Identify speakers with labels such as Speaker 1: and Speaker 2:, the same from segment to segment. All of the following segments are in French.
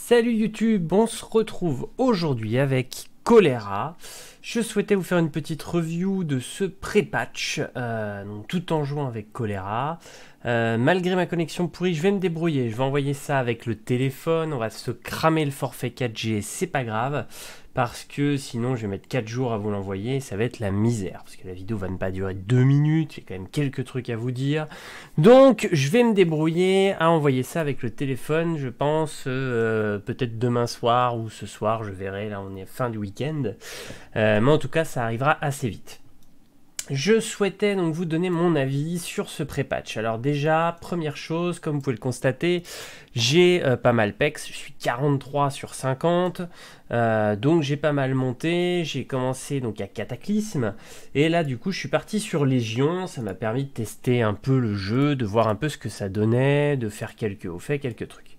Speaker 1: Salut YouTube, on se retrouve aujourd'hui avec Cholera. Je souhaitais vous faire une petite review de ce pré-patch, tout en jouant avec Cholera. Malgré ma connexion pourrie, je vais me débrouiller. Je vais envoyer ça avec le téléphone. On va se cramer le forfait 4G, c'est pas grave. Parce que sinon, je vais mettre 4 jours à vous l'envoyer et ça va être la misère. Parce que la vidéo va ne pas durer 2 minutes. J'ai quand même quelques trucs à vous dire. Donc, je vais me débrouiller à envoyer ça avec le téléphone. Je pense peut-être demain soir ou ce soir, je verrai. Là, on est fin du week-end. Mais en tout cas, ça arrivera assez vite. Je souhaitais donc vous donner mon avis sur ce pré-patch. Alors déjà, première chose, comme vous pouvez le constater, j'ai pas mal pex, je suis 43 sur 50, donc j'ai pas mal monté, j'ai commencé donc à Cataclysme, et là du coup je suis parti sur Légion, ça m'a permis de tester un peu le jeu, de voir un peu ce que ça donnait, de faire quelques trucs.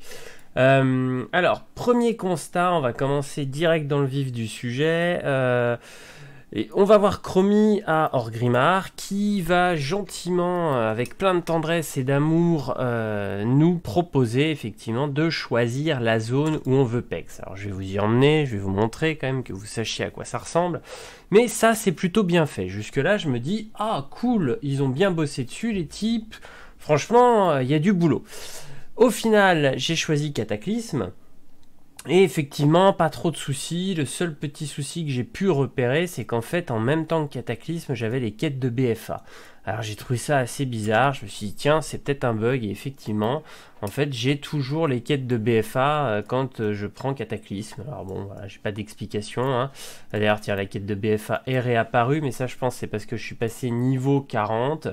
Speaker 1: Alors, premier constat, on va commencer direct dans le vif du sujet. Et on va voir Chromie à Orgrimmar qui va gentiment, avec plein de tendresse et d'amour, nous proposer effectivement de choisir la zone où on veut pex. Alors je vais vous y emmener, je vais vous montrer quand même que vous sachiez à quoi ça ressemble. Mais ça c'est plutôt bien fait. Jusque là je me dis, ah cool, ils ont bien bossé dessus les types. Franchement, il y a du boulot. Au final, j'ai choisi Cataclysme. Et effectivement, pas trop de soucis. Le seul petit souci que j'ai pu repérer, c'est qu'en fait, en même temps que Cataclysme, j'avais les quêtes de BFA. Alors j'ai trouvé ça assez bizarre, je me suis dit tiens c'est peut-être un bug et effectivement en fait j'ai toujours les quêtes de BFA quand je prends Cataclysme. Alors bon voilà, j'ai pas d'explication hein. D'ailleurs tiens la quête de BFA est réapparue mais ça je pense c'est parce que je suis passé niveau 40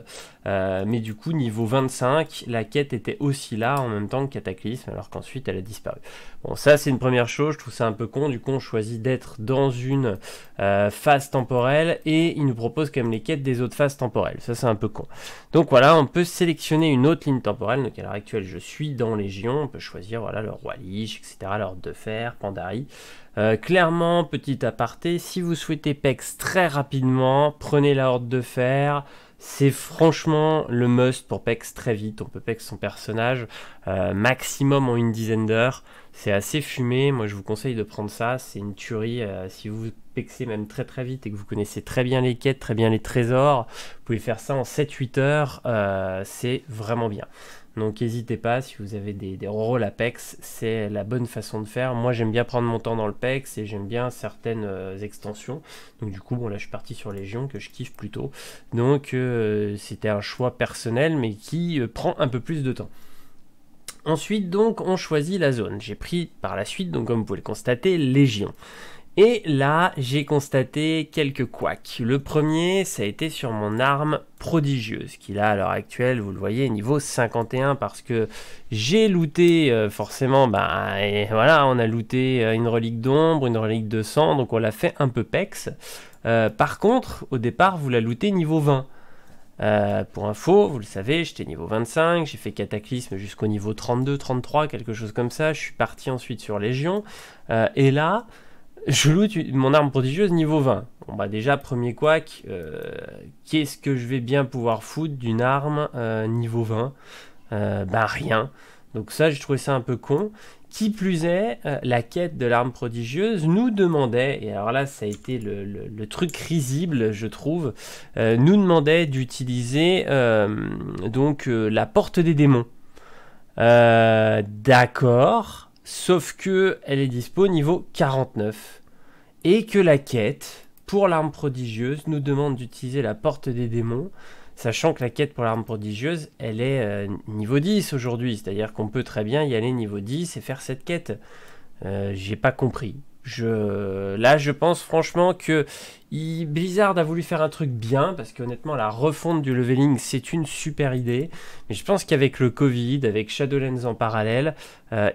Speaker 1: mais du coup niveau 25 la quête était aussi là en même temps que Cataclysme alors qu'ensuite elle a disparu. Bon ça c'est une première chose, je trouve ça un peu con, du coup on choisit d'être dans une phase temporelle et il nous propose quand même les quêtes des autres phases temporelles. Ça c'est un peu con. Donc voilà, on peut sélectionner une autre ligne temporelle. Donc à l'heure actuelle, je suis dans Légion. On peut choisir voilà, le Roi Lich, etc. L'Ordre de Fer, Pandarie. Clairement, petit aparté, si vous souhaitez pex très rapidement, prenez la Horde de Fer. C'est franchement le must pour pex très vite. On peut pex son personnage maximum en une dizaine d'heures. C'est assez fumé. Moi, je vous conseille de prendre ça. C'est une tuerie. Si vous pexez même très très vite et que vous connaissez très bien les quêtes, très bien les trésors, vous pouvez faire ça en 7-8 heures. C'est vraiment bien. Donc n'hésitez pas, si vous avez des rôles à pex, c'est la bonne façon de faire. Moi j'aime bien prendre mon temps dans le pex et j'aime bien certaines extensions. Donc du coup, bon là je suis parti sur Légion que je kiffe plutôt. Donc c'était un choix personnel mais qui prend un peu plus de temps. Ensuite donc on choisit la zone. J'ai pris par la suite, donc comme vous pouvez le constater, Légion. Et là, j'ai constaté quelques couacs. Le premier, ça a été sur mon arme prodigieuse, qui là, à l'heure actuelle, vous le voyez, niveau 51, parce que j'ai looté, forcément, et voilà, on a looté une relique d'ombre, une relique de sang, donc on l'a fait un peu pex. Par contre, au départ, vous la lootez niveau 20. Pour info, vous le savez, j'étais niveau 25, j'ai fait Cataclysme jusqu'au niveau 32, 33, quelque chose comme ça. Je suis parti ensuite sur Légion, et là... je loot mon arme prodigieuse niveau 20. Bon bah déjà, premier couac, qu'est-ce que je vais bien pouvoir foutre d'une arme niveau 20 rien. Donc ça, j'ai trouvé ça un peu con. Qui plus est, la quête de l'arme prodigieuse nous demandait, et alors là, ça a été le truc risible, je trouve, nous demandait d'utiliser la porte des démons. D'accord. Sauf que elle est dispo niveau 49 et que la quête pour l'arme prodigieuse nous demande d'utiliser la porte des démons, sachant que la quête pour l'arme prodigieuse elle est niveau 10 aujourd'hui, c'est-à-dire qu'on peut très bien y aller niveau 10 et faire cette quête. J'ai pas compris. Là je pense franchement que Blizzard a voulu faire un truc bien, parce qu'honnêtement la refonte du leveling c'est une super idée, mais je pense qu'avec le Covid, avec Shadowlands en parallèle,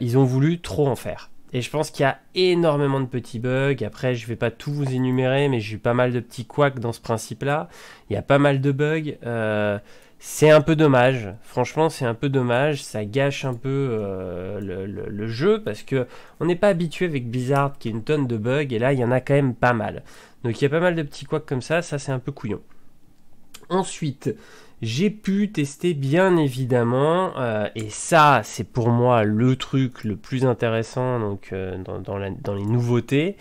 Speaker 1: ils ont voulu trop en faire. Et je pense qu'il y a énormément de petits bugs. Après, je vais pas tout vous énumérer, mais j'ai eu pas mal de petits couacs dans ce principe-là. Il y a pas mal de bugs. C'est un peu dommage. Franchement, c'est un peu dommage. Ça gâche un peu le jeu, parce que on n'est pas habitué avec Blizzard qui a une tonne de bugs. Et là, il y en a quand même pas mal. Donc, il y a pas mal de petits couacs comme ça. Ça, c'est un peu couillon. Ensuite, J'ai pu tester bien évidemment, et ça c'est pour moi le truc le plus intéressant donc, dans les nouveautés,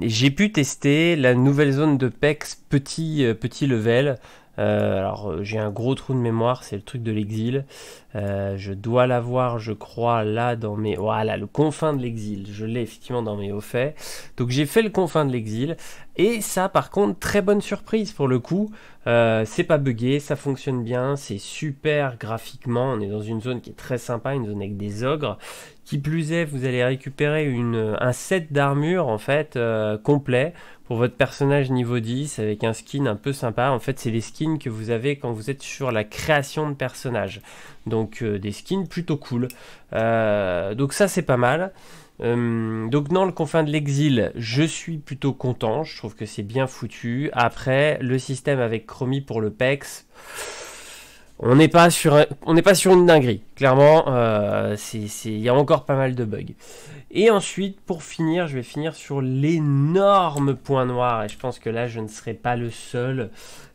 Speaker 1: j'ai pu tester la nouvelle zone de PEX petit level. Alors j'ai un gros trou de mémoire, c'est le truc de l'exil. Je dois l'avoir, je crois, là dans mes... Voilà, le confin de l'exil. Je l'ai effectivement dans mes hauts faits. Donc j'ai fait le confin de l'exil. Et ça, par contre, très bonne surprise pour le coup. C'est pas buggé, ça fonctionne bien, c'est super graphiquement. On est dans une zone qui est très sympa, une zone avec des ogres. Qui plus est, vous allez récupérer un set d'armure en fait complet pour votre personnage niveau 10 avec un skin un peu sympa. En fait, c'est les skins que vous avez quand vous êtes sur la création de personnages. Donc des skins plutôt cool. Donc ça, c'est pas mal. Donc non, le confin de l'exil, je suis plutôt content. Je trouve que c'est bien foutu. Après, le système avec Chromie pour le PEX... On n'est pas sur une dinguerie, clairement, il y a encore pas mal de bugs. Et ensuite, pour finir, je vais finir sur l'énorme point noir, et je pense que là, je ne serai pas le seul.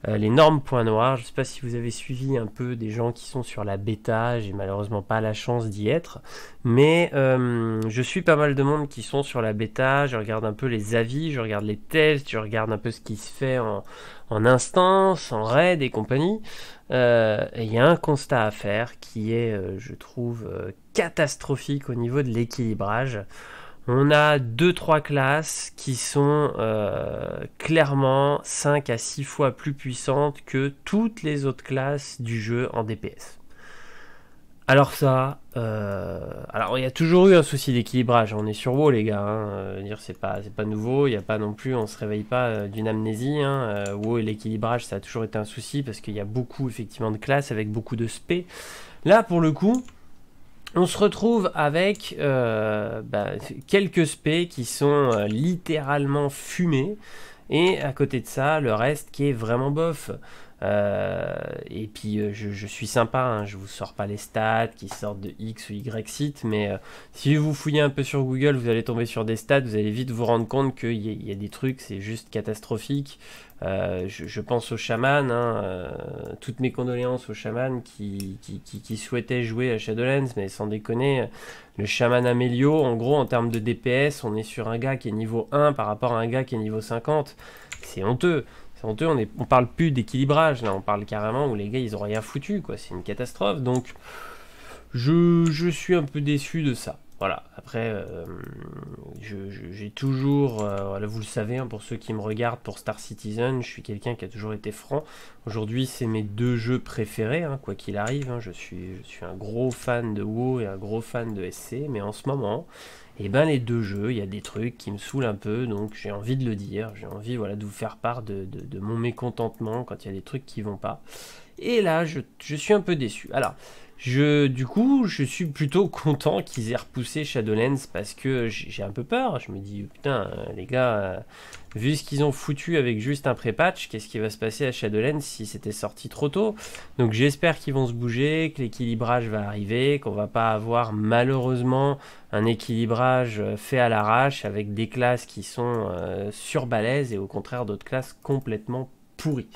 Speaker 1: L'énorme point noir, je ne sais pas si vous avez suivi un peu des gens qui sont sur la bêta, j'ai malheureusement pas la chance d'y être, mais je suis pas mal de monde qui sont sur la bêta, je regarde un peu les avis, je regarde les tests, je regarde un peu ce qui se fait en instance, en raid et compagnie. Il y a un constat à faire qui est, je trouve, catastrophique au niveau de l'équilibrage. On a 2-3 classes qui sont clairement 5 à 6 fois plus puissantes que toutes les autres classes du jeu en DPS. Alors ça, alors il y a toujours eu un souci d'équilibrage, on est sur WoW les gars, hein, dire c'est pas nouveau, il n'y a pas non plus, on se réveille pas d'une amnésie, hein, WoW et l'équilibrage ça a toujours été un souci parce qu'il y a beaucoup effectivement de classes avec beaucoup de spé. Là pour le coup, on se retrouve avec quelques spé qui sont littéralement fumés et à côté de ça le reste qui est vraiment bof. Et puis je suis sympa, hein, je vous sors pas les stats qui sortent de X ou Y site, mais si vous fouillez un peu sur Google, vous allez tomber sur des stats, vous allez vite vous rendre compte qu'il y a des trucs, c'est juste catastrophique. Je pense aux chamans, hein, toutes mes condoléances aux chamans qui souhaitaient jouer à Shadowlands, mais sans déconner, le chaman Amélio, en gros en termes de DPS, on est sur un gars qui est niveau 1 par rapport à un gars qui est niveau 50, c'est honteux. On parle plus d'équilibrage, là, on parle carrément où les gars ils ont rien foutu, quoi. C'est une catastrophe, donc je suis un peu déçu de ça. Voilà, après, j'ai toujours, voilà, vous le savez, hein, pour ceux qui me regardent pour Star Citizen, je suis quelqu'un qui a toujours été franc. Aujourd'hui, c'est mes deux jeux préférés, hein, quoi qu'il arrive. Hein, je suis un gros fan de WoW et un gros fan de SC, mais en ce moment... Et ben les deux jeux, il y a des trucs qui me saoulent un peu, donc j'ai envie de le dire, j'ai envie voilà, de vous faire part de mon mécontentement quand il y a des trucs qui vont pas. Et là, je suis un peu déçu. Alors, du coup, je suis plutôt content qu'ils aient repoussé Shadowlands parce que j'ai un peu peur. Je me dis, putain, les gars, vu ce qu'ils ont foutu avec juste un pré-patch, qu'est-ce qui va se passer à Shadowlands si c'était sorti trop tôt? Donc j'espère qu'ils vont se bouger, que l'équilibrage va arriver, qu'on va pas avoir malheureusement un équilibrage fait à l'arrache avec des classes qui sont surbalèzes et au contraire d'autres classes complètement pourries.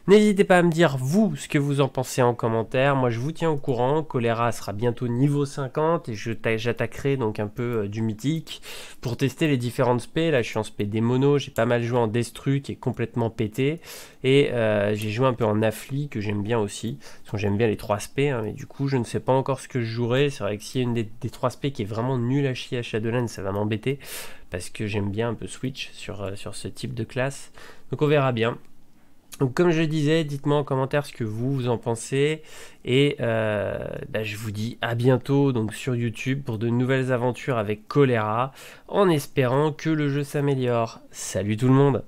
Speaker 1: N'hésitez pas à me dire, vous, ce que vous en pensez en commentaire. Moi, je vous tiens au courant. Choléra sera bientôt niveau 50 et j'attaquerai donc un peu du mythique pour tester les différentes spés. Là, je suis en spé des monos. J'ai pas mal joué en Destru qui est complètement pété. Et j'ai joué un peu en Affli que j'aime bien aussi. Parce que j'aime bien les 3 spés. Hein, mais du coup, je ne sais pas encore ce que je jouerai. C'est vrai que s'il y a une des 3 spés qui est vraiment nulle à chier à Shadowlands, ça va m'embêter. Parce que j'aime bien un peu switch sur ce type de classe. Donc on verra bien. Donc comme je disais, dites-moi en commentaire ce que vous en pensez et je vous dis à bientôt donc sur YouTube pour de nouvelles aventures avec Choléra en espérant que le jeu s'améliore. Salut tout le monde!